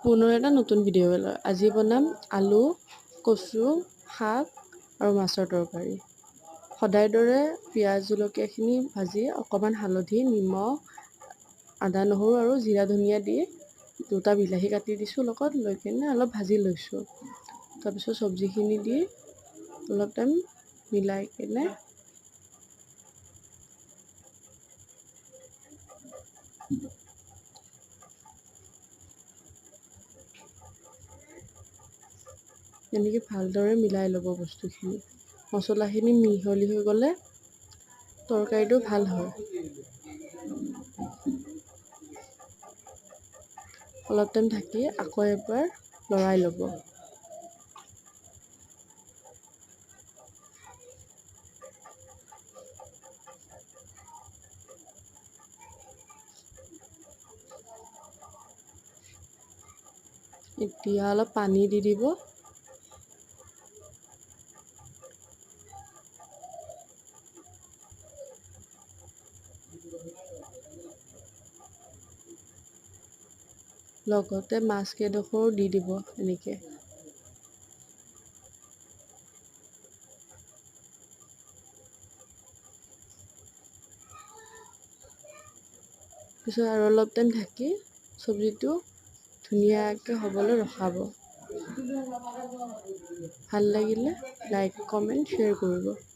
পুনৰ এটা নতুন ভিডিঅ' লৈ আজি বনাম আলু, কচু, শাক আৰু মাছৰ তৰকাৰী। সদায় দৰে পিঁয়াজ জলকীয়াখিনি ভাজি অকণমান হালধি, নিমখ, আদা নহৰু আৰু জিৰা ধনিয়া দি 2টা বিলাহী কাটি দিছোঁ লগত লৈ কিনে অলপ ভাজি লৈছোঁ। তাৰপিছত চব্জিখিনি দি অলপ টাইম মিলাই কিনে এনেকৈ ভালদৰে মিলাই ল'ব বস্তুখিনি। মছলাখিনি মিহলি হৈ গ'লে তৰকাৰীটো ভাল হয়। অলপ টাইম ঢাকি আকৌ এবাৰ লৰাই ল'ব। এতিয়া অলপ পানী দি দিব। লগতে মাছ কেইডোখৰো দি দিব এনেকৈ। পিছত আৰু অলপ টাইম ঢাকি চব্জিটো ধুনীয়াকৈ হ'বলৈ ৰখাব। ভাল লাগিলে লাইক, কমেণ্ট, শ্বেয়াৰ কৰিব।